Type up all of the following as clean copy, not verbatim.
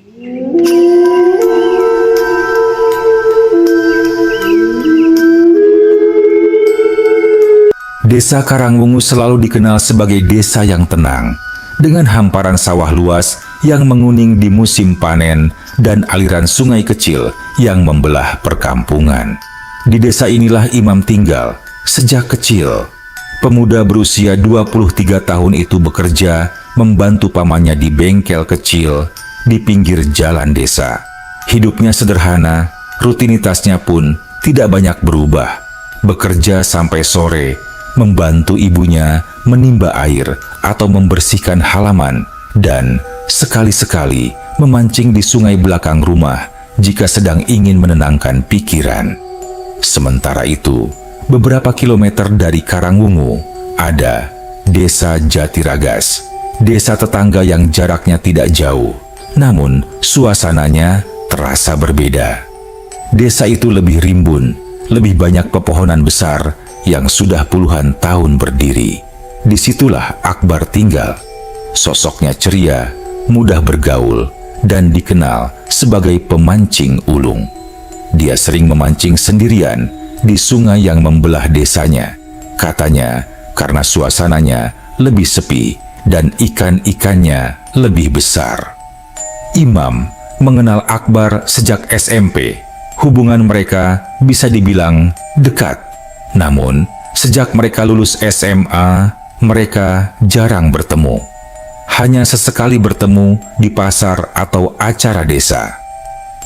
Desa Karangwungu selalu dikenal sebagai desa yang tenang, dengan hamparan sawah luas yang menguning di musim panen dan aliran sungai kecil yang membelah perkampungan. Di desa inilah Imam tinggal sejak kecil. Pemuda berusia 23 tahun itu bekerja membantu pamannya di bengkel kecil di pinggir jalan desa. Hidupnya sederhana, rutinitasnya pun tidak banyak berubah. Bekerja sampai sore, membantu ibunya menimba air atau membersihkan halaman, dan sekali-sekali memancing di sungai belakang rumah jika sedang ingin menenangkan pikiran. Sementara itu, beberapa kilometer dari Karangwungu ada Desa Jatiragas, desa tetangga yang jaraknya tidak jauh, namun suasananya terasa berbeda. Desa itu lebih rimbun, lebih banyak pepohonan besar yang sudah puluhan tahun berdiri. Disitulah Akbar tinggal. Sosoknya ceria, mudah bergaul, dan dikenal sebagai pemancing ulung. Dia sering memancing sendirian di sungai yang membelah desanya. Katanya karena suasananya lebih sepi dan ikan-ikannya lebih besar. Imam mengenal Akbar sejak SMP. Hubungan mereka bisa dibilang dekat. Namun, sejak mereka lulus SMA, mereka jarang bertemu. Hanya sesekali bertemu di pasar atau acara desa.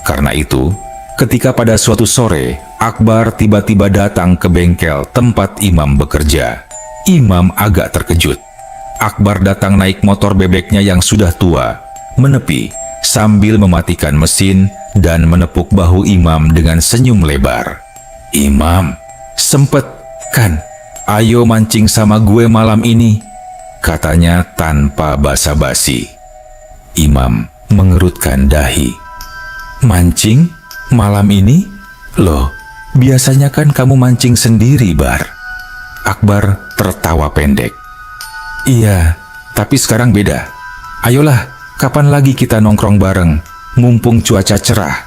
Karena itu, ketika pada suatu sore, Akbar tiba-tiba datang ke bengkel tempat Imam bekerja. Imam agak terkejut. Akbar datang naik motor bebeknya yang sudah tua, menepi sambil mematikan mesin dan menepuk bahu Imam dengan senyum lebar. "Imam, sempet kan? Ayo mancing sama gue malam ini," katanya tanpa basa-basi. Imam mengerutkan dahi. "Mancing malam ini? Loh, biasanya kan kamu mancing sendiri, Bar." Akbar tertawa pendek. "Iya, tapi sekarang beda. Ayolah, kapan lagi kita nongkrong bareng, mumpung cuaca cerah."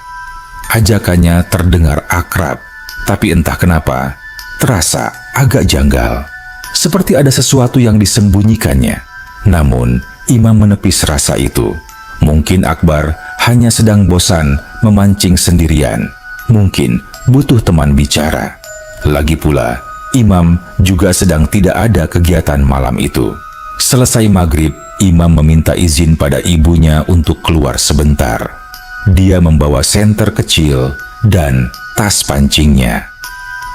Ajakannya terdengar akrab, tapi entah kenapa terasa agak janggal. Seperti ada sesuatu yang disembunyikannya. Namun, Imam menepis rasa itu. Mungkin Akbar hanya sedang bosan memancing sendirian. Mungkin butuh teman bicara. Lagi pula, Imam juga sedang tidak ada kegiatan malam itu. Selesai maghrib, Imam meminta izin pada ibunya untuk keluar sebentar. Dia membawa senter kecil dan tas pancingnya.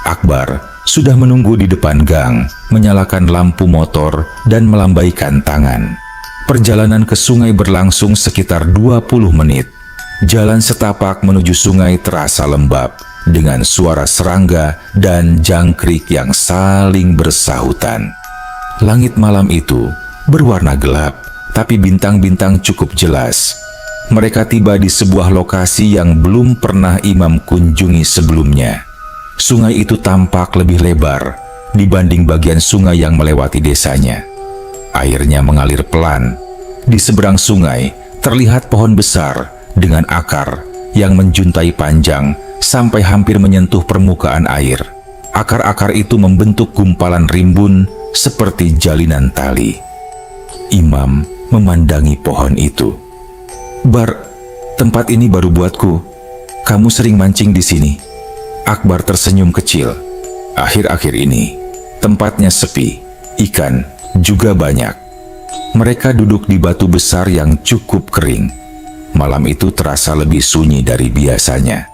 Akbar sudah menunggu di depan gang, menyalakan lampu motor dan melambaikan tangan. Perjalanan ke sungai berlangsung sekitar 20 menit. Jalan setapak menuju sungai terasa lembab, dengan suara serangga dan jangkrik yang saling bersahutan. Langit malam itu berwarna gelap, tapi bintang-bintang cukup jelas. Mereka tiba di sebuah lokasi yang belum pernah Imam kunjungi sebelumnya. Sungai itu tampak lebih lebar dibanding bagian sungai yang melewati desanya. Airnya mengalir pelan. Di seberang sungai terlihat pohon besar dengan akar yang menjuntai panjang sampai hampir menyentuh permukaan air. Akar-akar itu membentuk gumpalan rimbun seperti jalinan tali. Imam memandangi pohon itu. "Bar, tempat ini baru buatku. Kamu sering mancing di sini." Akbar tersenyum kecil. Akhir-akhir ini, tempatnya sepi, ikan juga banyak. Mereka duduk di batu besar yang cukup kering. Malam itu terasa lebih sunyi dari biasanya.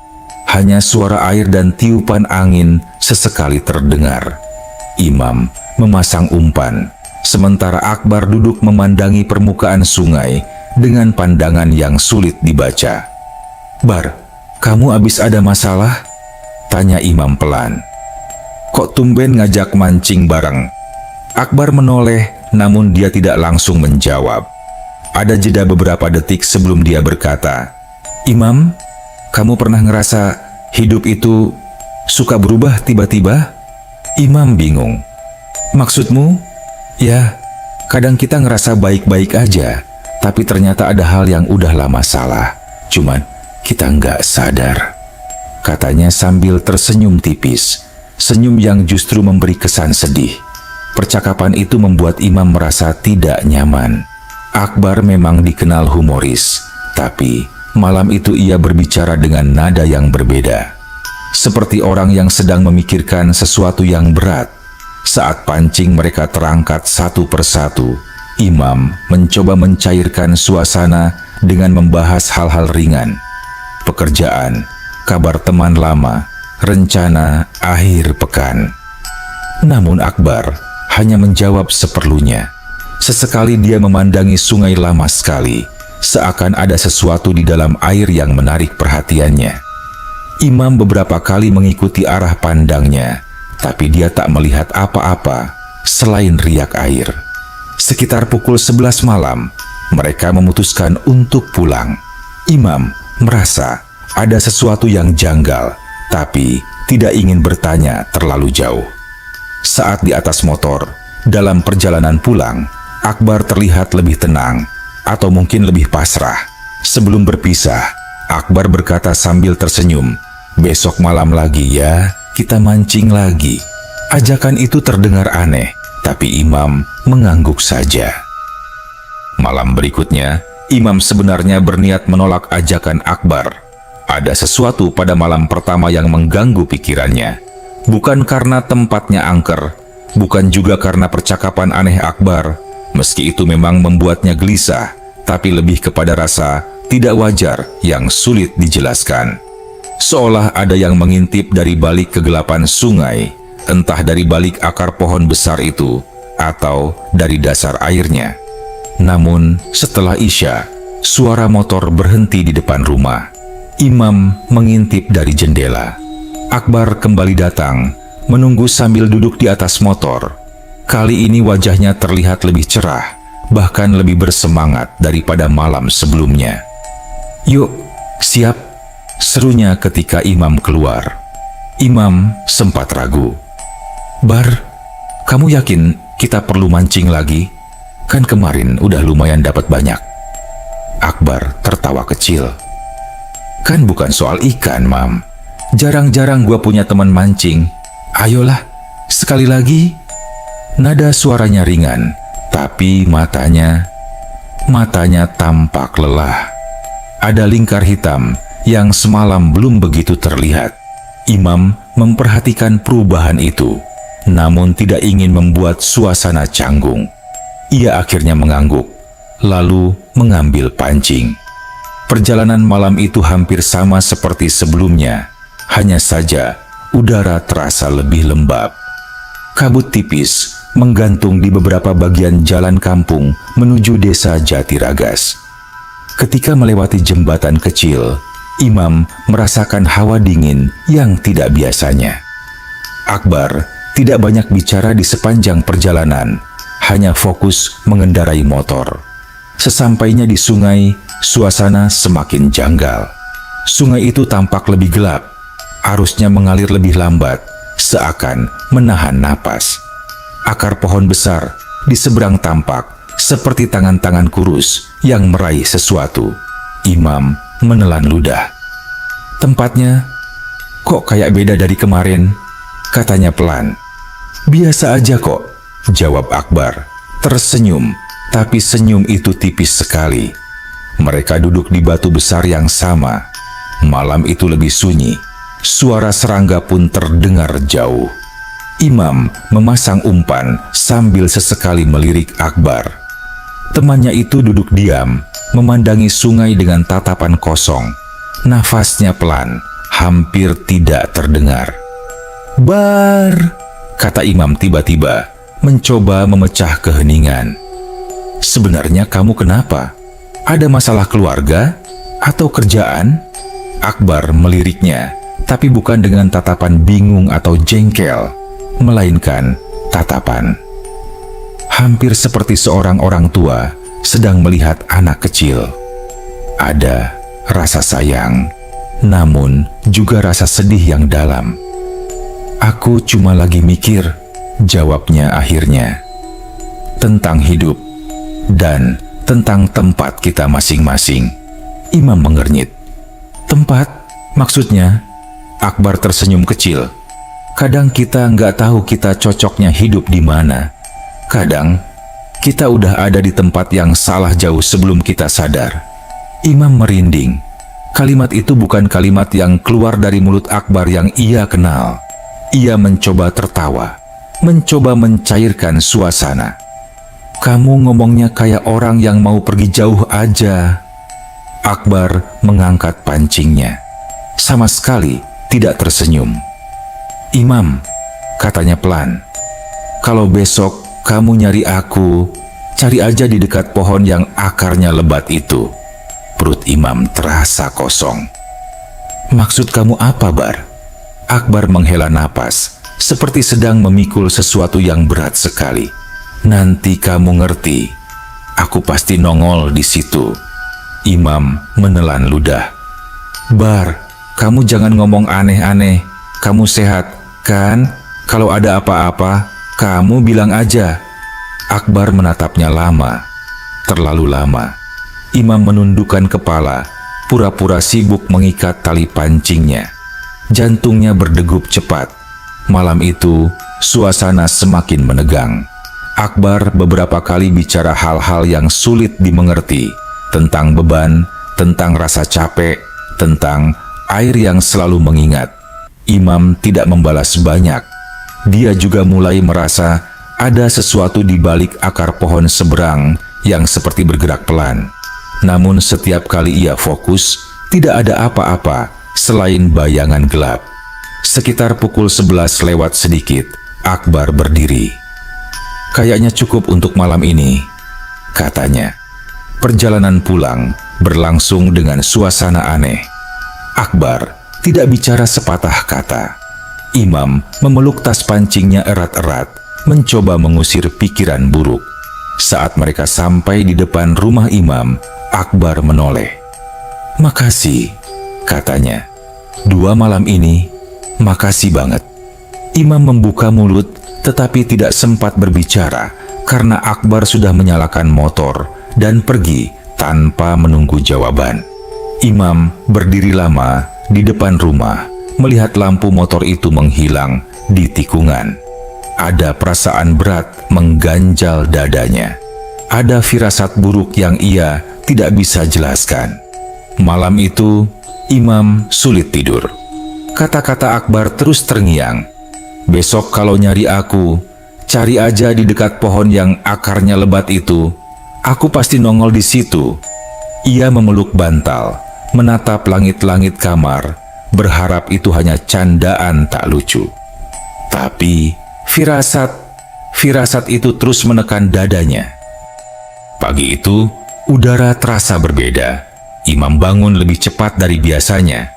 Hanya suara air dan tiupan angin sesekali terdengar. Imam memasang umpan, sementara Akbar duduk memandangi permukaan sungai dengan pandangan yang sulit dibaca. "Bar, kamu habis ada masalah?" tanya Imam pelan. "Kok tumben ngajak mancing bareng?" Akbar menoleh, namun dia tidak langsung menjawab. Ada jeda beberapa detik sebelum dia berkata, "Imam, kamu pernah ngerasa hidup itu suka berubah tiba-tiba?" Imam bingung. "Maksudmu?" "Ya, kadang kita ngerasa baik-baik aja, tapi ternyata ada hal yang udah lama salah. Cuman kita nggak sadar, katanya sambil tersenyum tipis, senyum yang justru memberi kesan sedih. Percakapan itu membuat Imam merasa tidak nyaman. Akbar memang dikenal humoris, tapi malam itu ia berbicara dengan nada yang berbeda. Seperti orang yang sedang memikirkan sesuatu yang berat. Saat pancing mereka terangkat satu persatu, Imam mencoba mencairkan suasana dengan membahas hal-hal ringan. Pekerjaan, kabar teman lama, rencana akhir pekan. Namun Akbar hanya menjawab seperlunya. Sesekali dia memandangi sungai lama sekali, seakan ada sesuatu di dalam air yang menarik perhatiannya. Imam beberapa kali mengikuti arah pandangnya, tapi dia tak melihat apa-apa selain riak air. Sekitar pukul 11 malam, mereka memutuskan untuk pulang. Imam merasa ada sesuatu yang janggal, tapi tidak ingin bertanya terlalu jauh. Saat di atas motor, dalam perjalanan pulang, Akbar terlihat lebih tenang, atau mungkin lebih pasrah. Sebelum berpisah, Akbar berkata sambil tersenyum, "Besok malam lagi ya, kita mancing lagi." Ajakan itu terdengar aneh, tapi Imam mengangguk saja. Malam berikutnya, Imam sebenarnya berniat menolak ajakan Akbar. Ada sesuatu pada malam pertama yang mengganggu pikirannya. Bukan karena tempatnya angker, bukan juga karena percakapan aneh Akbar. Meski itu memang membuatnya gelisah, tapi lebih kepada rasa tidak wajar yang sulit dijelaskan. Seolah ada yang mengintip dari balik kegelapan sungai, entah dari balik akar pohon besar itu, atau dari dasar airnya. Namun, setelah Isya, suara motor berhenti di depan rumah. Imam mengintip dari jendela. Akbar kembali datang, menunggu sambil duduk di atas motor. Kali ini wajahnya terlihat lebih cerah, bahkan lebih bersemangat daripada malam sebelumnya. "Yuk, siap," serunya ketika Imam keluar. Imam sempat ragu. "Bar, kamu yakin kita perlu mancing lagi? Kan kemarin udah lumayan dapat banyak." Akbar tertawa kecil. "Kan bukan soal ikan, Mam. Jarang-jarang gua punya teman mancing. Ayolah, sekali lagi." Nada suaranya ringan, tapi matanya tampak lelah. Ada lingkar hitam yang semalam belum begitu terlihat. Imam memperhatikan perubahan itu, namun tidak ingin membuat suasana canggung. Ia akhirnya mengangguk, lalu mengambil pancing. Perjalanan malam itu hampir sama seperti sebelumnya, hanya saja udara terasa lebih lembab. Kabut tipis menggantung di beberapa bagian jalan kampung menuju desa Jatiragas. Ketika melewati jembatan kecil, Imam merasakan hawa dingin yang tidak biasanya. Akbar tidak banyak bicara di sepanjang perjalanan, hanya fokus mengendarai motor. Sesampainya di sungai, suasana semakin janggal. Sungai itu tampak lebih gelap, arusnya mengalir lebih lambat, seakan menahan napas. Akar pohon besar di seberang tampak seperti tangan-tangan kurus yang meraih sesuatu. Imam menelan ludah. "Tempatnya kok kayak beda dari kemarin?" katanya pelan. "Biasa aja kok," jawab Akbar, tersenyum, tapi senyum itu tipis sekali. Mereka duduk di batu besar yang sama. Malam itu lebih sunyi. Suara serangga pun terdengar jauh. Imam memasang umpan sambil sesekali melirik Akbar. Temannya itu duduk diam, memandangi sungai dengan tatapan kosong. Nafasnya pelan, hampir tidak terdengar. "Bar," kata Imam tiba-tiba, mencoba memecah keheningan. "Sebenarnya kamu kenapa? Ada masalah keluarga atau kerjaan?" Akbar meliriknya, tapi bukan dengan tatapan bingung atau jengkel, melainkan tatapan. Hampir seperti seorang orang tua sedang melihat anak kecil. Ada rasa sayang, namun juga rasa sedih yang dalam. "Aku cuma lagi mikir," jawabnya akhirnya, "tentang hidup dan tentang tempat kita masing-masing." Imam mengernyit. Tempat? Maksudnya? Akbar tersenyum kecil. Kadang kita nggak tahu kita cocoknya hidup di mana. Kadang kita udah ada di tempat yang salah jauh sebelum kita sadar. Imam merinding. Kalimat itu bukan kalimat yang keluar dari mulut Akbar yang ia kenal. Ia mencoba tertawa, mencoba mencairkan suasana. Kamu ngomongnya kayak orang yang mau pergi jauh aja. Akbar mengangkat pancingnya. Sama sekali tidak tersenyum. Imam, katanya pelan, kalau besok kamu nyari aku, cari aja di dekat pohon yang akarnya lebat itu. Perut Imam terasa kosong. Maksud kamu apa, Bar? Akbar menghela napas, seperti sedang memikul sesuatu yang berat sekali. Nanti kamu ngerti. Aku pasti nongol di situ. Imam menelan ludah. Bar, kamu jangan ngomong aneh-aneh. Kamu sehat, kan? Kalau ada apa-apa, kamu bilang aja. Akbar menatapnya lama, terlalu lama. Imam menundukkan kepala, pura-pura sibuk mengikat tali pancingnya. Jantungnya berdegup cepat. Malam itu, suasana semakin menegang. Akbar beberapa kali bicara hal-hal yang sulit dimengerti, tentang beban, tentang rasa capek, tentang air yang selalu mengingat. Imam tidak membalas banyak. Dia juga mulai merasa ada sesuatu di balik akar pohon seberang yang seperti bergerak pelan. Namun setiap kali ia fokus, tidak ada apa-apa selain bayangan gelap. Sekitar pukul 11 lewat sedikit, Akbar berdiri. Kayaknya cukup untuk malam ini, katanya. Perjalanan pulang berlangsung dengan suasana aneh. Akbar tidak bicara sepatah kata. Imam memeluk tas pancingnya erat-erat, mencoba mengusir pikiran buruk. Saat mereka sampai di depan rumah Imam, Akbar menoleh. Makasih, katanya. 2 malam ini, makasih banget. Imam membuka mulut, tetapi tidak sempat berbicara, karena Akbar sudah menyalakan motor dan pergi tanpa menunggu jawaban. Imam berdiri lama di depan rumah, melihat lampu motor itu menghilang di tikungan. Ada perasaan berat mengganjal dadanya. Ada firasat buruk yang ia tidak bisa jelaskan. Malam itu, Imam sulit tidur. Kata-kata Akbar terus terngiang. Besok kalau nyari aku, cari aja di dekat pohon yang akarnya lebat itu. Aku pasti nongol di situ. Ia memeluk bantal, menatap langit-langit kamar, berharap itu hanya candaan tak lucu. Tapi firasat itu terus menekan dadanya. Pagi itu, udara terasa berbeda. Imam bangun lebih cepat dari biasanya.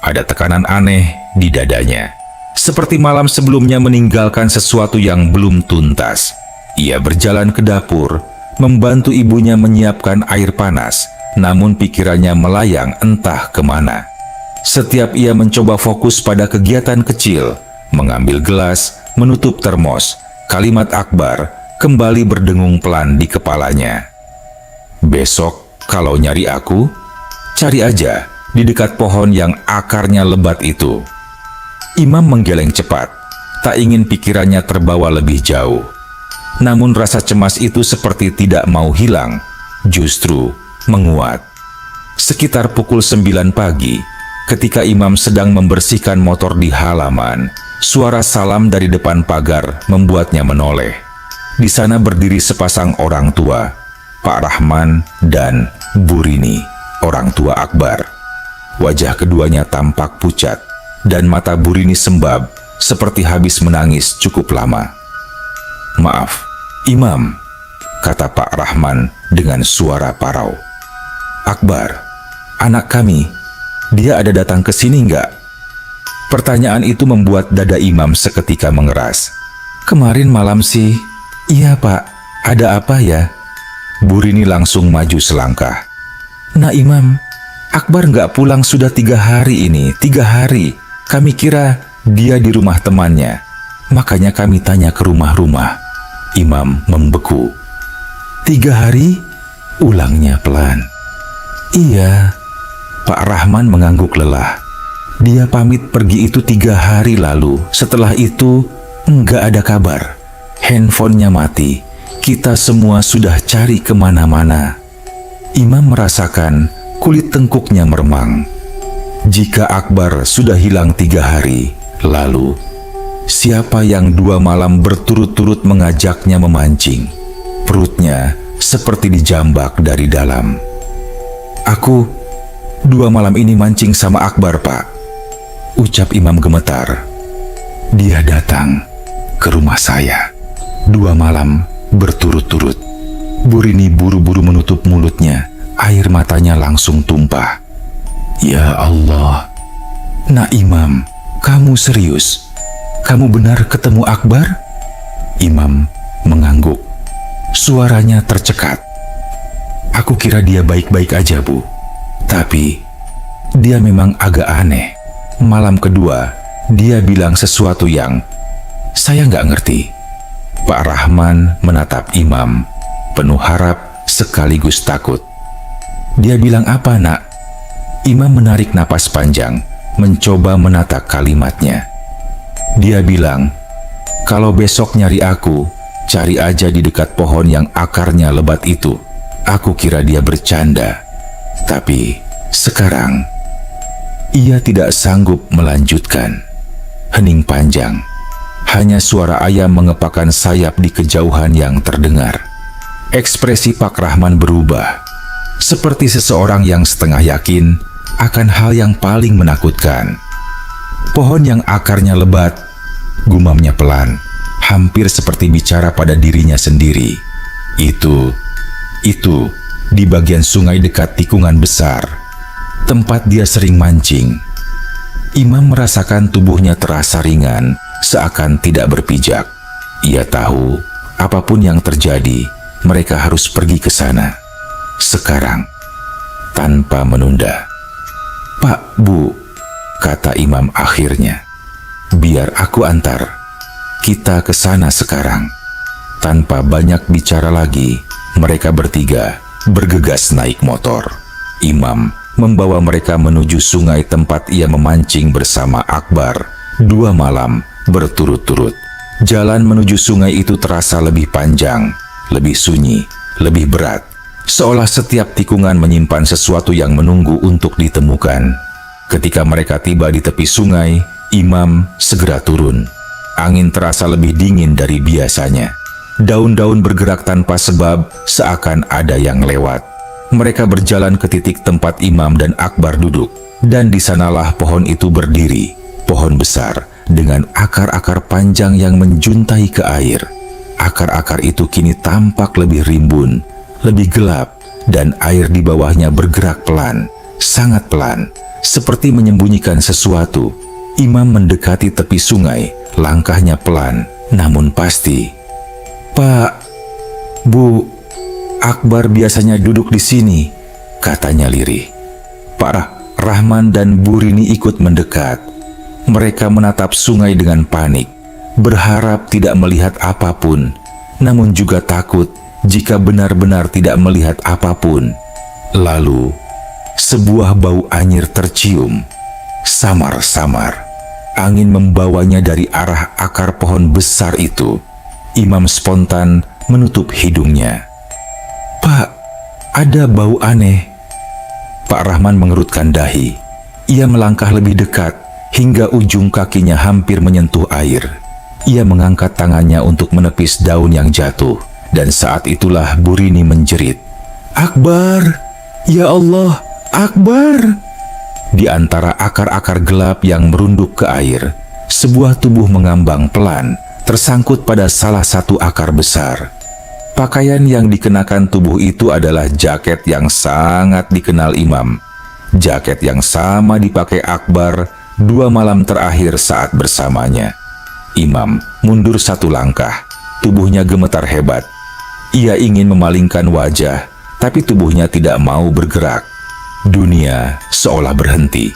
Ada tekanan aneh di dadanya. Seperti malam sebelumnya meninggalkan sesuatu yang belum tuntas. Ia berjalan ke dapur, membantu ibunya menyiapkan air panas, namun pikirannya melayang entah kemana. Setiap ia mencoba fokus pada kegiatan kecil, mengambil gelas, menutup termos, kalimat Akbar kembali berdengung pelan di kepalanya. Besok kalau nyari aku, cari aja di dekat pohon yang akarnya lebat itu. Imam menggeleng cepat, tak ingin pikirannya terbawa lebih jauh. Namun rasa cemas itu seperti tidak mau hilang, justru menguat. Sekitar pukul 9 pagi, ketika Imam sedang membersihkan motor di halaman, suara salam dari depan pagar membuatnya menoleh. Di sana berdiri sepasang orang tua, Pak Rahman dan Bu Rini, orang tua Akbar. Wajah keduanya tampak pucat, dan mata Bu Rini sembab, seperti habis menangis cukup lama. Maaf, Imam, kata Pak Rahman dengan suara parau. Akbar, anak kami, dia ada datang ke sini enggak? Pertanyaan itu membuat dada Imam seketika mengeras. Kemarin malam sih. Iya Pak, ada apa ya? Bu Rini langsung maju selangkah. Nah Imam, Akbar nggak pulang sudah 3 hari ini, 3 hari. Kami kira dia di rumah temannya. Makanya kami tanya ke rumah-rumah. Imam membeku. 3 hari? Ulangnya pelan. Iya, Rahman mengangguk lelah. Dia pamit pergi itu 3 hari lalu. Setelah itu, enggak ada kabar. Handphonenya mati. Kita semua sudah cari kemana-mana. Imam merasakan kulit tengkuknya meremang. Jika Akbar sudah hilang 3 hari, lalu siapa yang 2 malam berturut-turut mengajaknya memancing? Perutnya seperti dijambak dari dalam. Aku 2 malam ini mancing sama Akbar, Pak, ucap Imam gemetar. Dia datang ke rumah saya 2 malam berturut-turut. Burini buru-buru menutup mulutnya. Air matanya langsung tumpah. Ya Allah. Nak Imam, kamu serius? Kamu benar ketemu Akbar? Imam mengangguk. Suaranya tercekat. Aku kira dia baik-baik aja, Bu. Tapi dia memang agak aneh. Malam kedua, dia bilang sesuatu yang saya nggak ngerti. Pak Rahman menatap Imam, penuh harap sekaligus takut. Dia bilang apa, Nak? Imam menarik napas panjang, mencoba menata kalimatnya. Dia bilang, kalau besok nyari aku, cari aja di dekat pohon yang akarnya lebat itu. Aku kira dia bercanda. Tapi sekarang, ia tidak sanggup melanjutkan. Hening panjang. Hanya suara ayam mengepakkan sayap di kejauhan yang terdengar. Ekspresi Pak Rahman berubah, seperti seseorang yang setengah yakin akan hal yang paling menakutkan. Pohon yang akarnya lebat, gumamnya pelan, hampir seperti bicara pada dirinya sendiri. Itu di bagian sungai dekat tikungan besar, tempat dia sering mancing. Imam merasakan tubuhnya terasa ringan, seakan tidak berpijak. Ia tahu, apapun yang terjadi, mereka harus pergi ke sana. Sekarang, tanpa menunda. Pak, Bu, kata Imam akhirnya. Biar aku antar. Kita ke sana sekarang. Tanpa banyak bicara lagi, mereka bertiga bergegas naik motor. Imam membawa mereka menuju sungai tempat ia memancing bersama Akbar 2 malam berturut-turut. Jalan menuju sungai itu terasa lebih panjang, lebih sunyi, lebih berat. Seolah setiap tikungan menyimpan sesuatu yang menunggu untuk ditemukan. Ketika mereka tiba di tepi sungai, Imam segera turun. Angin terasa lebih dingin dari biasanya. Daun-daun bergerak tanpa sebab, seakan ada yang lewat. Mereka berjalan ke titik tempat Imam dan Akbar duduk, dan di sanalah pohon itu berdiri. Pohon besar dengan akar-akar panjang yang menjuntai ke air. Akar-akar itu kini tampak lebih rimbun, lebih gelap, dan air di bawahnya bergerak pelan, sangat pelan, seperti menyembunyikan sesuatu. Imam mendekati tepi sungai, langkahnya pelan, namun pasti. Pak, Bu, Akbar biasanya duduk di sini, katanya lirih. Pak Rahman dan Bu Rini ikut mendekat. Mereka menatap sungai dengan panik, berharap tidak melihat apapun, namun juga takut jika benar-benar tidak melihat apapun. Lalu, sebuah bau anyir tercium, samar-samar. Angin membawanya dari arah akar pohon besar itu. Imam spontan menutup hidungnya. Pak, ada bau aneh. Pak Rahman mengerutkan dahi. Ia melangkah lebih dekat hingga ujung kakinya hampir menyentuh air. Ia mengangkat tangannya untuk menepis daun yang jatuh, dan saat itulah Bu Rini menjerit. Akbar! Ya Allah, Akbar! Di antara akar-akar gelap yang merunduk ke air, sebuah tubuh mengambang pelan, tersangkut pada salah satu akar besar. Pakaian yang dikenakan tubuh itu adalah jaket yang sangat dikenal Imam. Jaket yang sama dipakai Akbar 2 malam terakhir saat bersamanya. Imam mundur 1 langkah, tubuhnya gemetar hebat. Ia ingin memalingkan wajah, tapi tubuhnya tidak mau bergerak. Dunia seolah berhenti.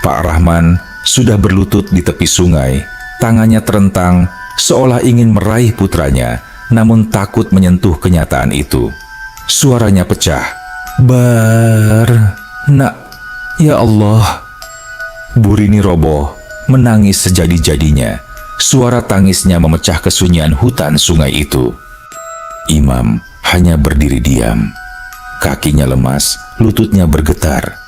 Pak Rahman sudah berlutut di tepi sungai, tangannya terentang, seolah ingin meraih putranya, namun takut menyentuh kenyataan itu. Suaranya pecah. Bar, nak, Ya Allah. Bu Rini roboh, menangis sejadi-jadinya. Suara tangisnya memecah kesunyian hutan sungai itu. Imam hanya berdiri diam. Kakinya lemas, lututnya bergetar.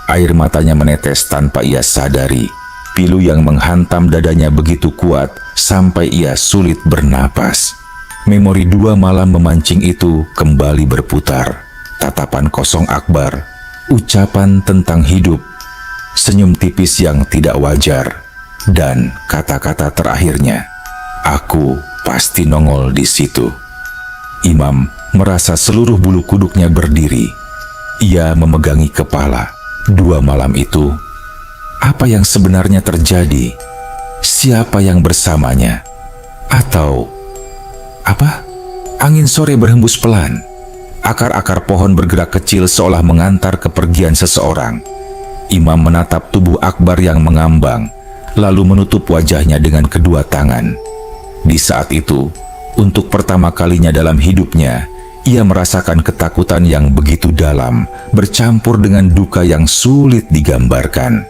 Air matanya menetes tanpa ia sadari. Pilu yang menghantam dadanya begitu kuat sampai ia sulit bernapas. Memori 2 malam memancing itu kembali berputar. Tatapan kosong Akbar, ucapan tentang hidup, senyum tipis yang tidak wajar, dan kata-kata terakhirnya, "Aku pasti nongol di situ." Imam merasa seluruh bulu kuduknya berdiri. Ia memegangi kepala. 2 malam itu, apa yang sebenarnya terjadi? Siapa yang bersamanya? Atau apa? Angin sore berhembus pelan. Akar-akar pohon bergerak kecil seolah mengantar kepergian seseorang. Imam menatap tubuh Akbar yang mengambang, lalu menutup wajahnya dengan kedua tangan. Di saat itu, untuk pertama kalinya dalam hidupnya, ia merasakan ketakutan yang begitu dalam, bercampur dengan duka yang sulit digambarkan.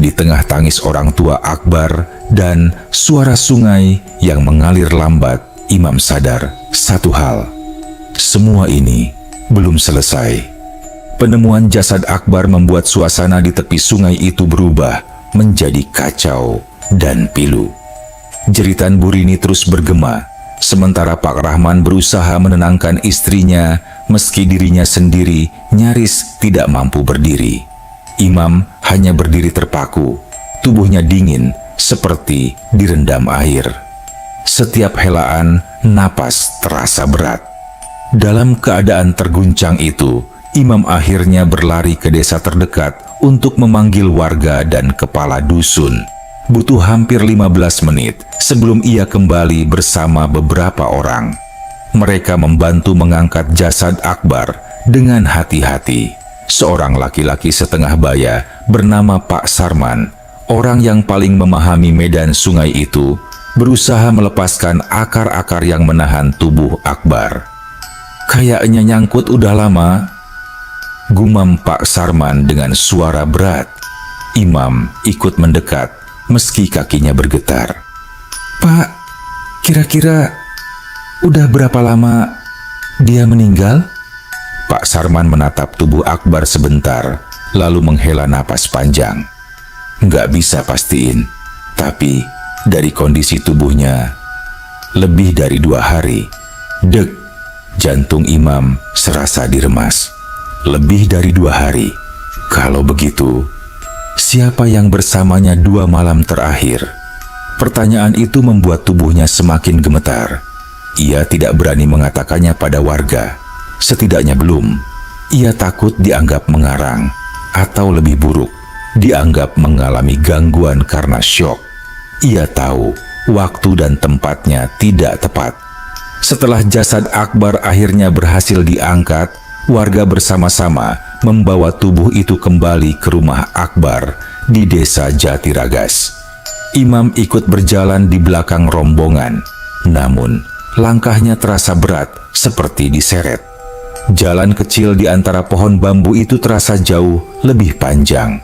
Di tengah tangis orang tua Akbar dan suara sungai yang mengalir lambat, Imam sadar satu hal. Semua ini belum selesai. Penemuan jasad Akbar membuat suasana di tepi sungai itu berubah menjadi kacau dan pilu. Jeritan Bu Rini terus bergema, sementara Pak Rahman berusaha menenangkan istrinya meski dirinya sendiri nyaris tidak mampu berdiri. Imam hanya berdiri terpaku, tubuhnya dingin seperti direndam air. Setiap helaan napas terasa berat. Dalam keadaan terguncang itu, Imam akhirnya berlari ke desa terdekat untuk memanggil warga dan kepala dusun. Butuh hampir 15 menit sebelum ia kembali bersama beberapa orang. Mereka membantu mengangkat jasad Akbar dengan hati-hati. Seorang laki-laki setengah baya bernama Pak Sarman, orang yang paling memahami medan sungai itu, berusaha melepaskan akar-akar yang menahan tubuh Akbar. "Kayaknya nyangkut udah lama," gumam Pak Sarman dengan suara berat. Imam ikut mendekat meski kakinya bergetar. "Pak, kira-kira udah berapa lama dia meninggal?" Pak Sarman menatap tubuh Akbar sebentar, lalu menghela napas panjang. "Nggak bisa pastiin, tapi dari kondisi tubuhnya, lebih dari 2 hari. Dek." Jantung Imam serasa diremas. Lebih dari 2 hari. Kalau begitu, siapa yang bersamanya 2 malam terakhir? Pertanyaan itu membuat tubuhnya semakin gemetar. Ia tidak berani mengatakannya pada warga. Setidaknya belum. Ia takut dianggap mengarang, atau lebih buruk, dianggap mengalami gangguan karena syok. Ia tahu waktu dan tempatnya tidak tepat. Setelah jasad Akbar akhirnya berhasil diangkat, warga bersama-sama membawa tubuh itu kembali ke rumah Akbar di desa Jatiragas. Imam ikut berjalan di belakang rombongan, namun langkahnya terasa berat seperti diseret. Jalan kecil di antara pohon bambu itu terasa jauh lebih panjang.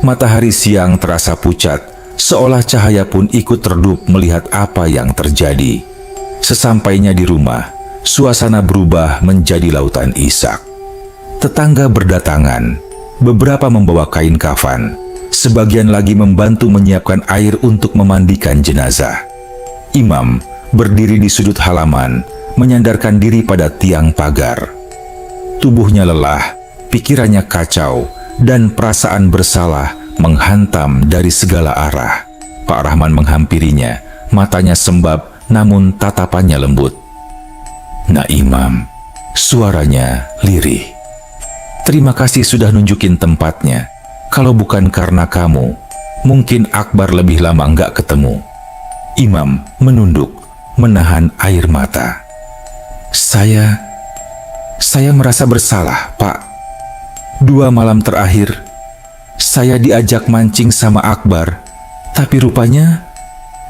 Matahari siang terasa pucat, seolah cahaya pun ikut redup melihat apa yang terjadi. Sesampainya di rumah, suasana berubah menjadi lautan isak. Tetangga berdatangan, beberapa membawa kain kafan, sebagian lagi membantu menyiapkan air untuk memandikan jenazah. Imam berdiri di sudut halaman, menyandarkan diri pada tiang pagar. Tubuhnya lelah, pikirannya kacau, dan perasaan bersalah menghantam dari segala arah. Pak Rahman menghampirinya, matanya sembab namun tatapannya lembut. "Nah Imam," suaranya lirih. "Terima kasih sudah nunjukin tempatnya. Kalau bukan karena kamu, mungkin Akbar lebih lama nggak ketemu." Imam menunduk, menahan air mata. Saya merasa bersalah, Pak. 2 malam terakhir, saya diajak mancing sama Akbar, tapi rupanya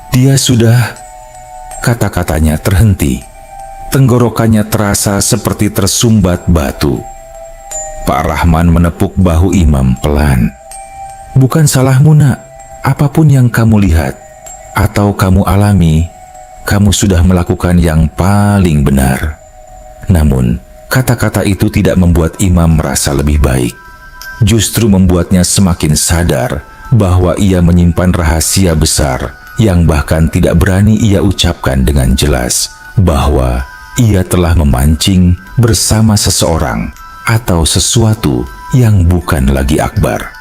dia sudah..." Kata-katanya terhenti. Tenggorokannya terasa seperti tersumbat batu. Pak Rahman menepuk bahu Imam pelan. Bukan salahmu, Nak. Apapun yang kamu lihat atau kamu alami, kamu sudah melakukan yang paling benar." Namun, kata-kata itu tidak membuat Imam merasa lebih baik. Justru membuatnya semakin sadar bahwa ia menyimpan rahasia besar yang bahkan tidak berani ia ucapkan dengan jelas, bahwa ia telah memancing bersama seseorang atau sesuatu yang bukan lagi Akbar.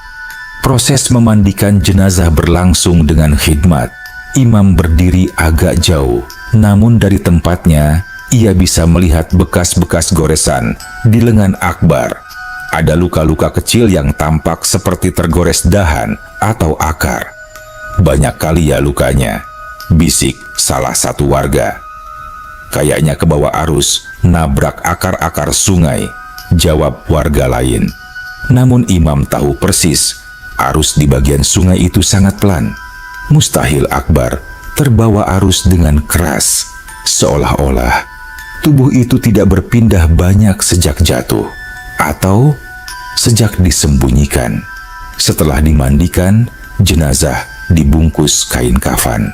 Proses memandikan jenazah berlangsung dengan khidmat. Imam berdiri agak jauh, namun dari tempatnya ia bisa melihat bekas-bekas goresan di lengan Akbar. Ada luka-luka kecil yang tampak seperti tergores dahan atau akar. "Banyak kali ya lukanya," bisik salah satu warga. "Kayaknya kebawa arus, nabrak akar-akar sungai," jawab warga lain. Namun Imam tahu persis, arus di bagian sungai itu sangat pelan. Mustahil Akbar terbawa arus dengan keras, seolah-olah tubuh itu tidak berpindah banyak sejak jatuh atau sejak disembunyikan. Setelah dimandikan, jenazah dibungkus kain kafan.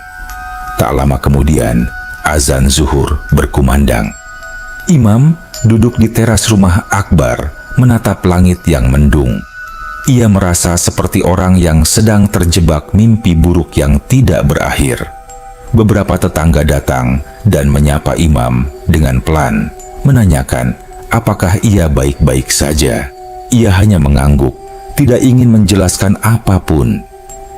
Tak lama kemudian, azan zuhur berkumandang. Imam duduk di teras rumah Akbar, menatap langit yang mendung. Ia merasa seperti orang yang sedang terjebak mimpi buruk yang tidak berakhir. Beberapa tetangga datang dan menyapa Imam dengan pelan, menanyakan apakah ia baik-baik saja. Ia hanya mengangguk, tidak ingin menjelaskan apapun.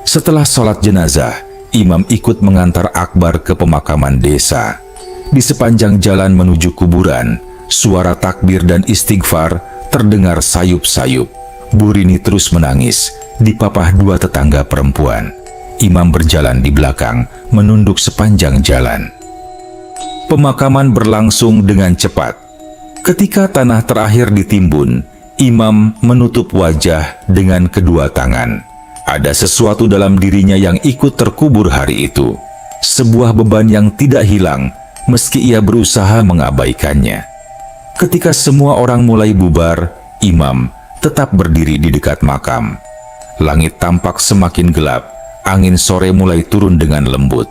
Setelah sholat jenazah, Imam ikut mengantar Akbar ke pemakaman desa. Di sepanjang jalan menuju kuburan, suara takbir dan istighfar terdengar sayup-sayup. Burini terus menangis, dipapah dua tetangga perempuan. Imam berjalan di belakang, menunduk sepanjang jalan. Pemakaman berlangsung dengan cepat. Ketika tanah terakhir ditimbun, Imam menutup wajah dengan kedua tangan. Ada sesuatu dalam dirinya yang ikut terkubur hari itu. Sebuah beban yang tidak hilang, meski ia berusaha mengabaikannya. Ketika semua orang mulai bubar, Imam tetap berdiri di dekat makam. Langit tampak semakin gelap, angin sore mulai turun dengan lembut.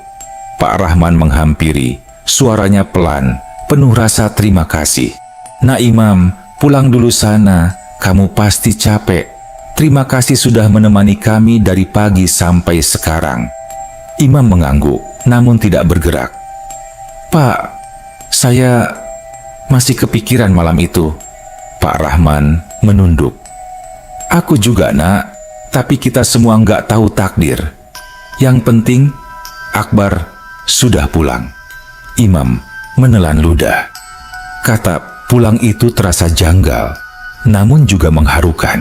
Pak Rahman menghampiri, suaranya pelan, penuh rasa terima kasih. "Nak Imam, pulang dulu sana, kamu pasti capek. Terima kasih sudah menemani kami dari pagi sampai sekarang." Imam mengangguk, namun tidak bergerak. "Pak, saya masih kepikiran malam itu." Pak Rahman menunduk. "Aku juga, Nak, tapi kita semua nggak tahu takdir. Yang penting, Akbar sudah pulang." Imam menelan ludah. Kata pulang itu terasa janggal, namun juga mengharukan.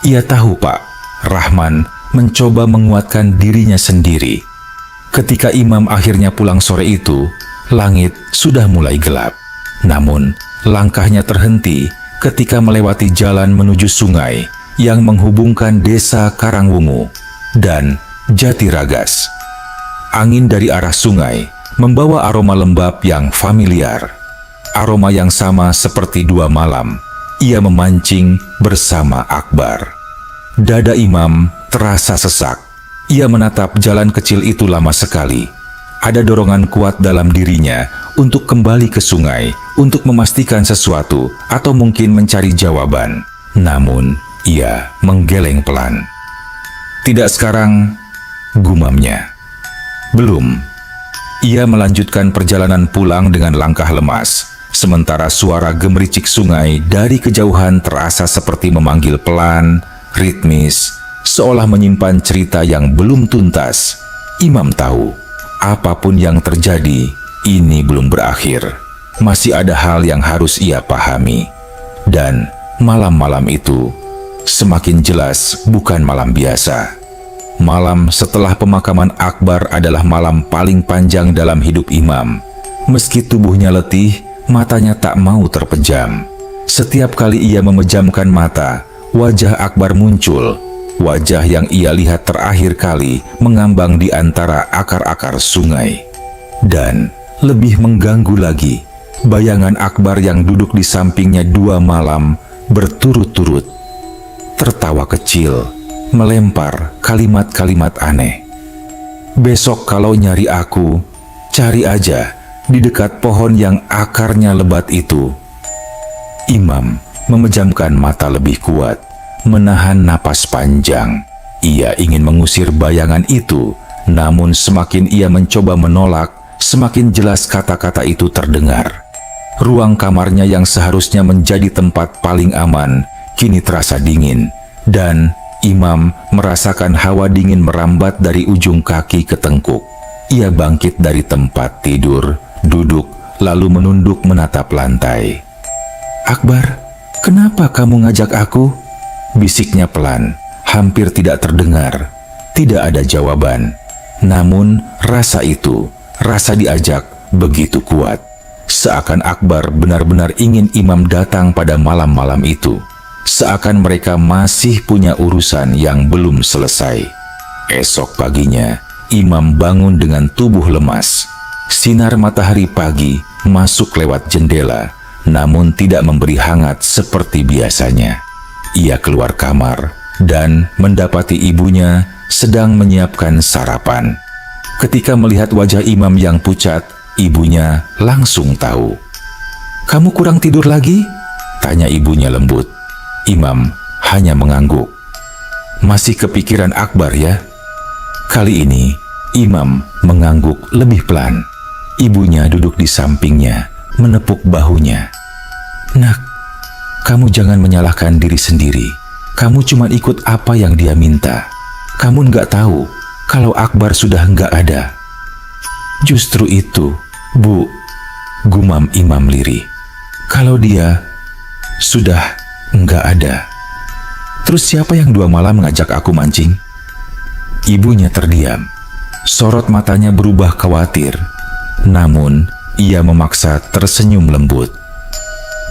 Ia tahu Pak Rahman mencoba menguatkan dirinya sendiri. Ketika Imam akhirnya pulang sore itu, langit sudah mulai gelap. Namun, langkahnya terhenti ketika melewati jalan menuju sungai yang menghubungkan desa Karangwungu dan Jatiragas. Angin dari arah sungai membawa aroma lembab yang familiar. Aroma yang sama seperti dua malam ia memancing bersama Akbar. Dada Imam terasa sesak. Ia menatap jalan kecil itu lama sekali. Ada dorongan kuat dalam dirinya untuk kembali ke sungai, untuk memastikan sesuatu atau mungkin mencari jawaban. Namun, ia menggeleng pelan. "Tidak sekarang," gumamnya. "Belum." Ia melanjutkan perjalanan pulang dengan langkah lemas, sementara suara gemericik sungai dari kejauhan terasa seperti memanggil pelan, ritmis, seolah menyimpan cerita yang belum tuntas. Imam tahu, apapun yang terjadi, ini belum berakhir. Masih ada hal yang harus ia pahami. Dan malam-malam itu semakin jelas bukan malam biasa. Malam setelah pemakaman Akbar adalah malam paling panjang dalam hidup Imam. Meski tubuhnya letih, matanya tak mau terpejam. Setiap kali ia memejamkan mata, wajah Akbar muncul. Wajah yang ia lihat terakhir kali mengambang di antara akar-akar sungai. Dan lebih mengganggu lagi, bayangan Akbar yang duduk di sampingnya 2 malam berturut-turut. Tertawa kecil, melempar kalimat-kalimat aneh. "Besok kalau nyari aku, cari aja di dekat pohon yang akarnya lebat itu." Imam memejamkan mata lebih kuat, menahan napas panjang. Ia ingin mengusir bayangan itu, namun semakin ia mencoba menolak, semakin jelas kata-kata itu terdengar. Ruang kamarnya yang seharusnya menjadi tempat paling aman, kini terasa dingin, dan Imam merasakan hawa dingin merambat dari ujung kaki ke tengkuk. Ia bangkit dari tempat tidur, duduk, lalu menunduk menatap lantai. "Akbar, kenapa kamu ngajak aku?" bisiknya pelan, hampir tidak terdengar. Tidak ada jawaban. Namun rasa itu, rasa diajak, begitu kuat. Seakan Akbar benar-benar ingin Imam datang pada malam-malam itu. Seakan mereka masih punya urusan yang belum selesai. Esok paginya, Imam bangun dengan tubuh lemas. Sinar matahari pagi masuk lewat jendela, namun tidak memberi hangat seperti biasanya. Ia keluar kamar dan mendapati ibunya sedang menyiapkan sarapan. Ketika melihat wajah Imam yang pucat, ibunya langsung tahu. "Kamu kurang tidur lagi?" tanya ibunya lembut. Imam hanya mengangguk. "Masih kepikiran Akbar ya?" Kali ini, Imam mengangguk lebih pelan. Ibunya duduk di sampingnya, menepuk bahunya. "Nak, kamu jangan menyalahkan diri sendiri. Kamu cuma ikut apa yang dia minta. Kamu nggak tahu kalau Akbar sudah nggak ada." "Justru itu, Bu," gumam Imam lirih. "Kalau dia sudah nggak ada, terus siapa yang 2 malam ngajak aku mancing?" Ibunya terdiam. Sorot matanya berubah khawatir. Namun, ia memaksa tersenyum lembut.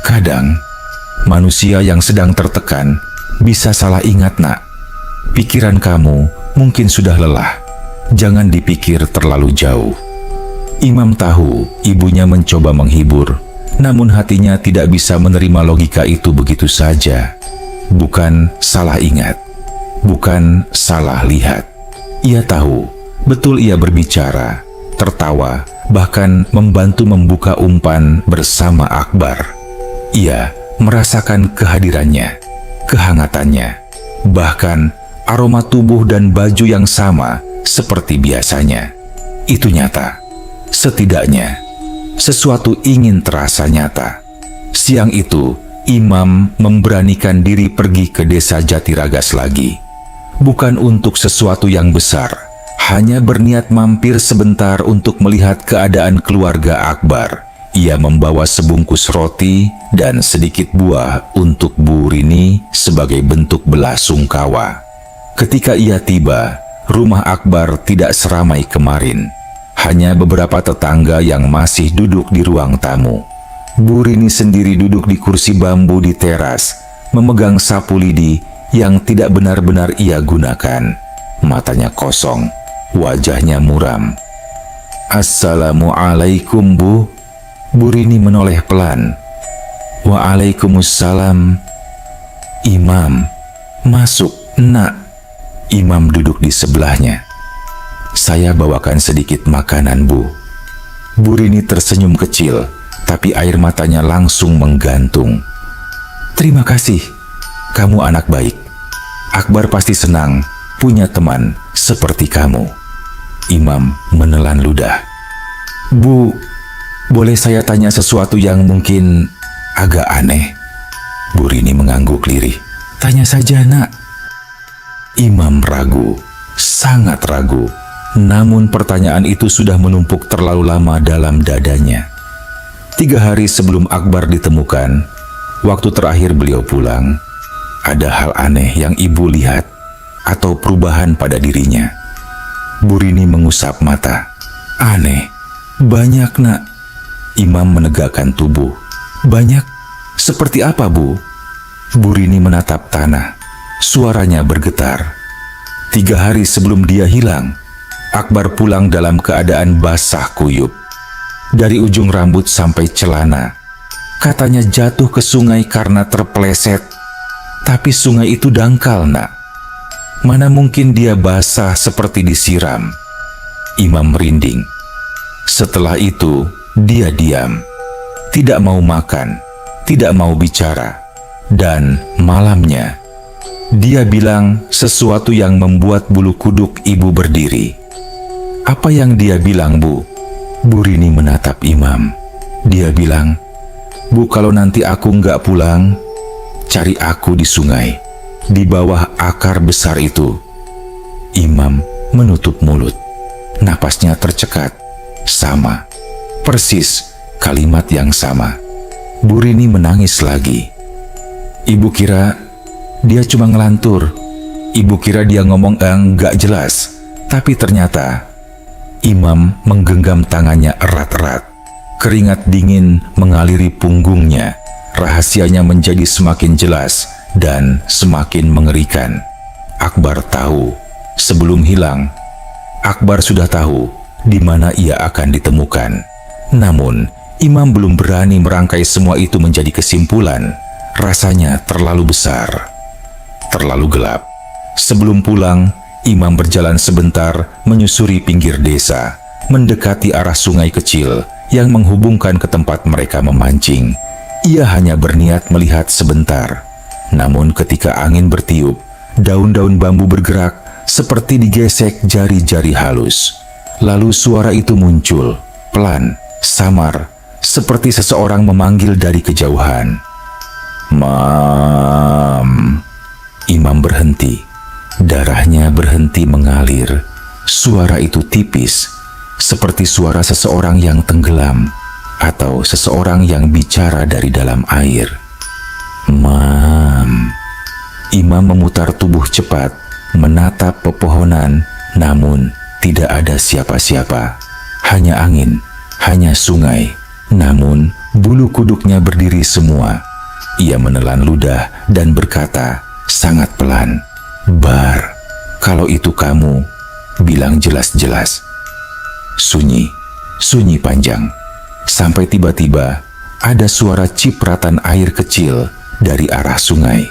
"Kadang, manusia yang sedang tertekan bisa salah ingat, Nak. Pikiran kamu mungkin sudah lelah. Jangan dipikir terlalu jauh." Imam tahu ibunya mencoba menghibur, namun hatinya tidak bisa menerima logika itu begitu saja. Bukan salah ingat, bukan salah lihat. Ia tahu, betul ia berbicara, tertawa, bahkan membantu membuka umpan bersama Akbar. Ia merasakan kehadirannya, kehangatannya, bahkan aroma tubuh dan baju yang sama seperti biasanya. Itu nyata. Setidaknya, sesuatu ingin terasa nyata. Siang itu, Imam memberanikan diri pergi ke desa Jatiragas lagi. Bukan untuk sesuatu yang besar, hanya berniat mampir sebentar untuk melihat keadaan keluarga Akbar. Ia membawa sebungkus roti dan sedikit buah untuk Bu Rini sebagai bentuk belasungkawa. Ketika ia tiba, rumah Akbar tidak seramai kemarin. Hanya beberapa tetangga yang masih duduk di ruang tamu. Bu Rini sendiri duduk di kursi bambu di teras, memegang sapu lidi yang tidak benar-benar ia gunakan. Matanya kosong, wajahnya muram. "Assalamualaikum, Bu." Bu Rini menoleh pelan. "Waalaikumsalam." "Imam, masuk, Nak." Imam duduk di sebelahnya. "Saya bawakan sedikit makanan, Bu." Bu Rini tersenyum kecil, tapi air matanya langsung menggantung. "Terima kasih, kamu anak baik. Akbar pasti senang punya teman seperti kamu." Imam menelan ludah. "Bu, boleh saya tanya sesuatu yang mungkin agak aneh?" Bu Rini mengangguk lirih. "Tanya saja, Nak." Imam ragu, sangat ragu. Namun pertanyaan itu sudah menumpuk terlalu lama dalam dadanya. 3 hari sebelum Akbar ditemukan, waktu terakhir beliau pulang, ada hal aneh yang ibu lihat atau perubahan pada dirinya. Bu Rini mengusap mata. "Aneh, banyak, Nak." Imam menegakkan tubuh. "Banyak? Seperti apa, Bu?" Bu Rini menatap tanah. Suaranya bergetar. 3 hari sebelum dia hilang, Akbar pulang dalam keadaan basah kuyup. Dari ujung rambut sampai celana. Katanya jatuh ke sungai karena terpeleset. Tapi sungai itu dangkal, Nak. Mana mungkin dia basah seperti disiram. Imam merinding. Setelah itu, dia diam. Tidak mau makan, tidak mau bicara. Dan malamnya, dia bilang sesuatu yang membuat bulu kuduk ibu berdiri. Apa yang dia bilang, Bu? Bu Rini menatap Imam. Dia bilang, Bu, kalau nanti aku nggak pulang, cari aku di sungai, di bawah akar besar itu. Imam menutup mulut. Napasnya tercekat. Sama. Persis kalimat yang sama. Bu Rini menangis lagi. Ibu kira dia cuma ngelantur. Ibu kira dia ngomong nggak jelas. Tapi ternyata Imam menggenggam tangannya erat-erat. Keringat dingin mengaliri punggungnya. Rahasianya menjadi semakin jelas dan semakin mengerikan. Akbar tahu. Sebelum hilang, Akbar sudah tahu di mana ia akan ditemukan. Namun, Imam belum berani merangkai semua itu menjadi kesimpulan. Rasanya terlalu besar, terlalu gelap. Sebelum pulang, Imam berjalan sebentar menyusuri pinggir desa, mendekati arah sungai kecil yang menghubungkan ke tempat mereka memancing. Ia hanya berniat melihat sebentar. Namun ketika angin bertiup, daun-daun bambu bergerak seperti digesek jari-jari halus. Lalu suara itu muncul, pelan, samar, seperti seseorang memanggil dari kejauhan. Mam. Imam berhenti. Darahnya berhenti mengalir. Suara itu tipis, seperti suara seseorang yang tenggelam atau seseorang yang bicara dari dalam air. Mam. Imam memutar tubuh cepat, menatap pepohonan, namun tidak ada siapa-siapa. Hanya angin, hanya sungai. Namun bulu kuduknya berdiri semua. Ia menelan ludah dan berkata sangat pelan, Bar, kalau itu kamu, bilang jelas-jelas. Sunyi, sunyi panjang. Sampai tiba-tiba ada suara cipratan air kecil dari arah sungai.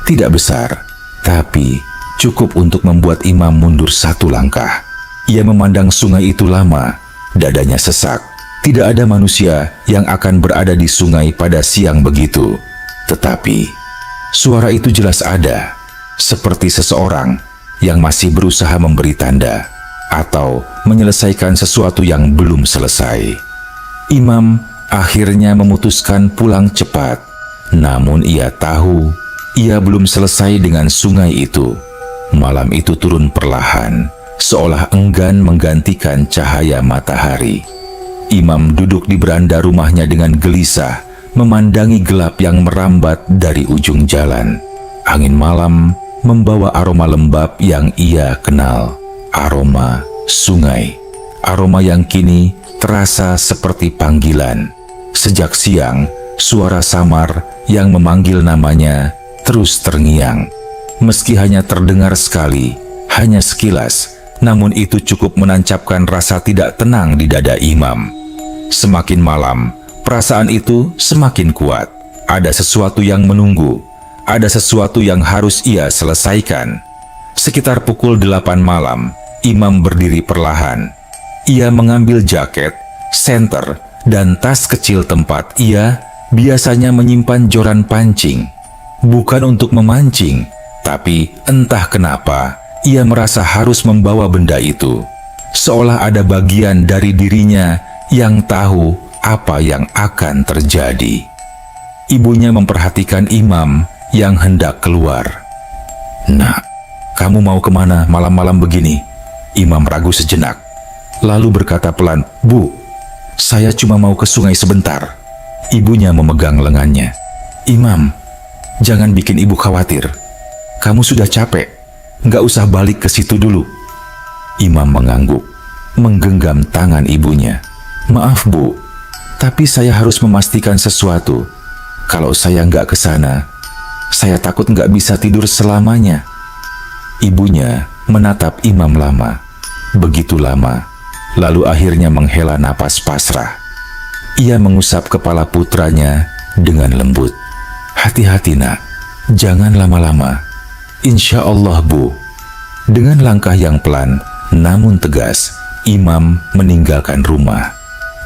Tidak besar, tapi cukup untuk membuat Imam mundur satu langkah. Ia memandang sungai itu lama, dadanya sesak. Tidak ada manusia yang akan berada di sungai pada siang begitu. Tetapi suara itu jelas ada, seperti seseorang yang masih berusaha memberi tanda atau menyelesaikan sesuatu yang belum selesai. Imam akhirnya memutuskan pulang cepat. Namun ia tahu ia belum selesai dengan sungai itu. Malam itu turun perlahan, seolah enggan menggantikan cahaya matahari. Imam duduk di beranda rumahnya dengan gelisah, memandangi gelap yang merambat dari ujung jalan. Angin malam membawa aroma lembab yang ia kenal, aroma sungai. Aroma yang kini terasa seperti panggilan. Sejak siang, suara samar yang memanggil namanya terus terngiang. Meski hanya terdengar sekali, hanya sekilas, namun itu cukup menancapkan rasa tidak tenang di dada Imam. Semakin malam, perasaan itu semakin kuat. Ada sesuatu yang menunggu, ada sesuatu yang harus ia selesaikan. Sekitar pukul 8 malam, Imam berdiri perlahan. Ia mengambil jaket, senter, dan tas kecil tempat ia biasanya menyimpan joran pancing. Bukan untuk memancing, tapi entah kenapa ia merasa harus membawa benda itu. Seolah ada bagian dari dirinya yang tahu apa yang akan terjadi. Ibunya memperhatikan Imam yang hendak keluar. Nak, kamu mau kemana malam-malam begini? Imam ragu sejenak, lalu berkata pelan, Bu, saya cuma mau ke sungai sebentar. Ibunya memegang lengannya. Imam, jangan bikin ibu khawatir. Kamu sudah capek, nggak usah balik ke situ dulu. Imam mengangguk, menggenggam tangan ibunya. Maaf Bu, tapi saya harus memastikan sesuatu. Kalau saya nggak ke sana, saya takut nggak bisa tidur selamanya. Ibunya menatap Imam lama, begitu lama, lalu akhirnya menghela napas pasrah. Ia mengusap kepala putranya dengan lembut. Hati-hati nak, jangan lama-lama. Insya Allah Bu, Dengan langkah yang pelan namun tegas, Imam meninggalkan rumah.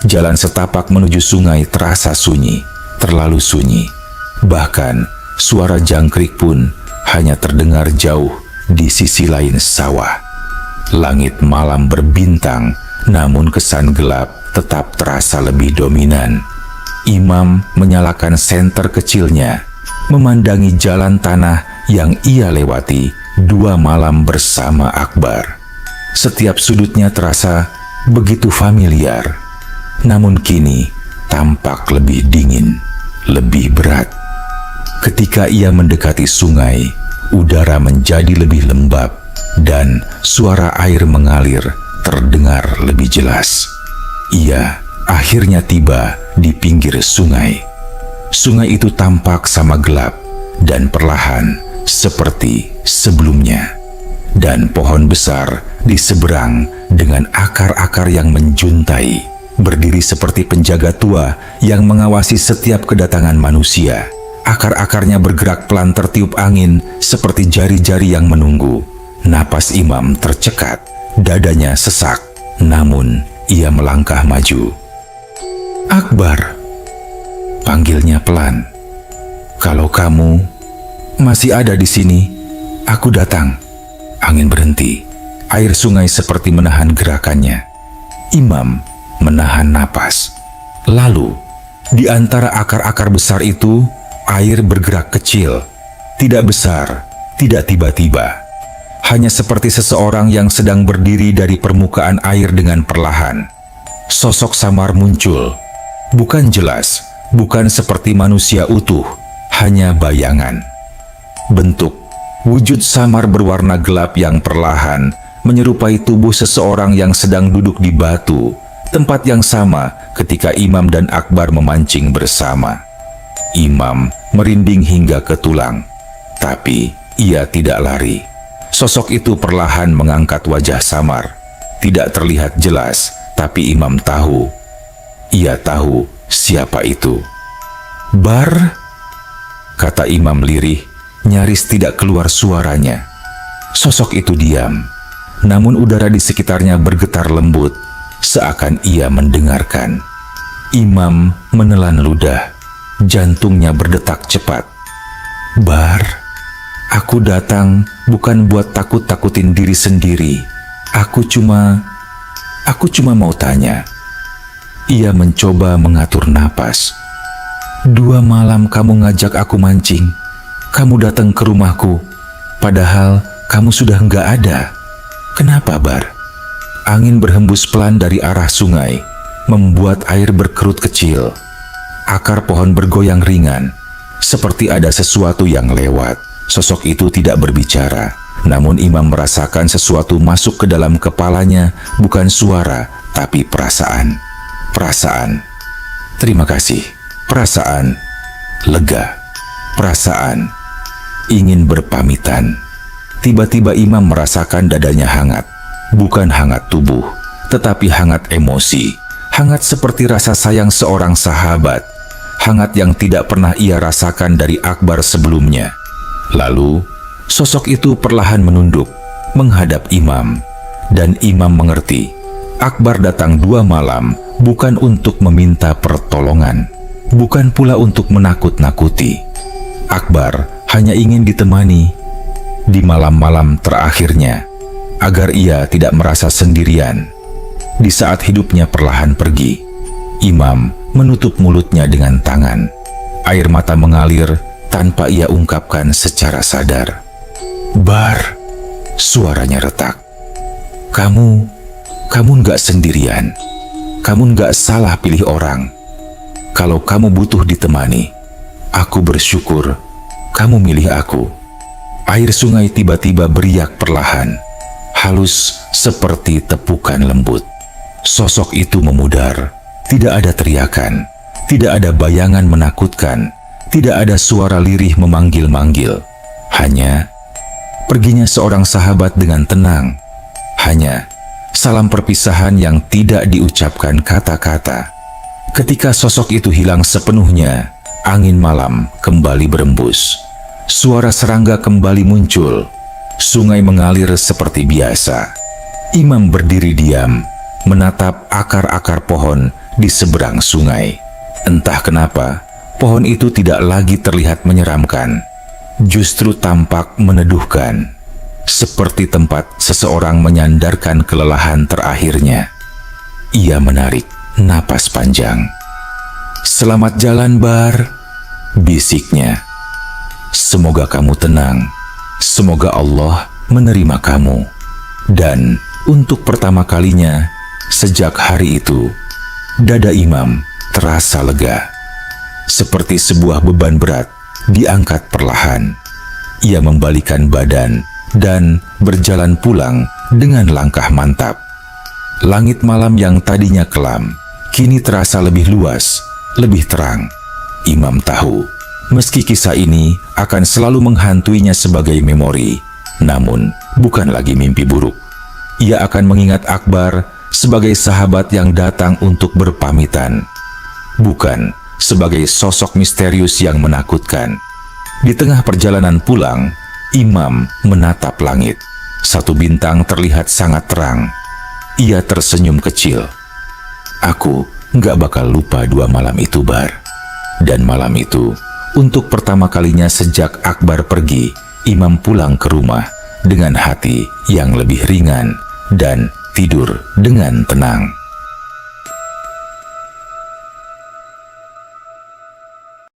Jalan setapak menuju sungai terasa sunyi, terlalu sunyi. Bahkan suara jangkrik pun hanya terdengar jauh di sisi lain sawah. Langit malam berbintang, namun kesan gelap tetap terasa lebih dominan. Imam menyalakan senter kecilnya, memandangi jalan tanah yang ia lewati 2 malam bersama Akbar. Setiap sudutnya terasa begitu familiar, namun kini tampak lebih dingin, lebih berat. Ketika ia mendekati sungai, udara menjadi lebih lembab dan suara air mengalir terdengar lebih jelas. Ia akhirnya tiba di pinggir sungai. Sungai itu tampak sama gelap dan perlahan seperti sebelumnya. Dan pohon besar di seberang dengan akar-akar yang menjuntai, berdiri seperti penjaga tua yang mengawasi setiap kedatangan manusia. Akar-akarnya bergerak pelan tertiup angin seperti jari-jari yang menunggu. Napas Imam tercekat, dadanya sesak, namun ia melangkah maju. "Akbar," panggilnya pelan. "Kalau kamu masih ada di sini, aku datang." Angin berhenti. Air sungai seperti menahan gerakannya. Imam menahan napas. Lalu, di antara akar-akar besar itu, air bergerak kecil. Tidak besar, tidak tiba-tiba. Hanya seperti seseorang yang sedang berdiri dari permukaan air dengan perlahan. Sosok samar muncul. Bukan jelas, bukan seperti manusia utuh, hanya bayangan. Bentuk wujud samar berwarna gelap yang perlahan menyerupai tubuh seseorang yang sedang duduk di batu, tempat yang sama ketika Imam dan Akbar memancing bersama. Imam merinding hingga ke tulang, tapi ia tidak lari. Sosok itu perlahan mengangkat wajah samar. Tidak terlihat jelas, tapi Imam tahu. Ia tahu siapa itu. "Bar," kata Imam lirih, nyaris tidak keluar suaranya. Sosok itu diam, namun udara di sekitarnya bergetar lembut, seakan ia mendengarkan. Imam menelan ludah, jantungnya berdetak cepat. "Bar, aku datang bukan buat takut-takutin diri sendiri. Aku cuma mau tanya." Ia mencoba mengatur napas. "2 malam kamu ngajak aku mancing. Kamu datang ke rumahku, padahal kamu sudah nggak ada. Kenapa, Bar?" Angin berhembus pelan dari arah sungai, membuat air berkerut kecil. Akar pohon bergoyang ringan, seperti ada sesuatu yang lewat. Sosok itu tidak berbicara, namun Imam merasakan sesuatu masuk ke dalam kepalanya, bukan suara, tapi perasaan. Perasaan. Terima kasih. Perasaan. Lega. Perasaan. Ingin berpamitan. Tiba-tiba Imam merasakan dadanya hangat. Bukan hangat tubuh, tetapi hangat emosi. Hangat seperti rasa sayang seorang sahabat. Hangat yang tidak pernah ia rasakan dari Akbar sebelumnya. Lalu, sosok itu perlahan menunduk, menghadap Imam. Dan Imam mengerti, Akbar datang 2 malam bukan untuk meminta pertolongan, bukan pula untuk menakut-nakuti. Akbar hanya ingin ditemani di malam-malam terakhirnya, agar ia tidak merasa sendirian. Di saat hidupnya perlahan pergi, Imam menutup mulutnya dengan tangan. Air mata mengalir tanpa ia ungkapkan secara sadar. "Bar," suaranya retak. Kamu nggak sendirian. Kamu nggak salah pilih orang. Kalau kamu butuh ditemani, aku bersyukur kamu milih aku." Air sungai tiba-tiba beriak perlahan, halus seperti tepukan lembut. Sosok itu memudar. Tidak ada teriakan, tidak ada bayangan menakutkan, tidak ada suara lirih memanggil-manggil. Hanya perginya seorang sahabat dengan tenang. Hanya salam perpisahan yang tidak diucapkan kata-kata. Ketika sosok itu hilang sepenuhnya, angin malam kembali berembus. Suara serangga kembali muncul. Sungai mengalir seperti biasa. Imam berdiri diam, menatap akar-akar pohon di seberang sungai. Entah kenapa, pohon itu tidak lagi terlihat menyeramkan. Justru tampak meneduhkan, seperti tempat seseorang menyandarkan kelelahan terakhirnya. Ia menarik napas panjang. "Selamat jalan, Bar," bisiknya. "Semoga kamu tenang. Semoga Allah menerima kamu." Dan untuk pertama kalinya sejak hari itu, dada Imam terasa lega. Seperti sebuah beban berat diangkat perlahan. Ia membalikkan badan dan berjalan pulang dengan langkah mantap. Langit malam yang tadinya kelam kini terasa lebih luas, lebih terang. Imam tahu, meski kisah ini akan selalu menghantuinya sebagai memori, namun bukan lagi mimpi buruk. Ia akan mengingat Akbar sebagai sahabat yang datang untuk berpamitan, bukan sebagai sosok misterius yang menakutkan. Di tengah perjalanan pulang, Imam menatap langit. Satu bintang terlihat sangat terang. Ia tersenyum kecil. "Aku nggak bakal lupa 2 malam itu, Bar." Dan malam itu, untuk pertama kalinya sejak Akbar pergi, Imam pulang ke rumah dengan hati yang lebih ringan dan tidur dengan tenang.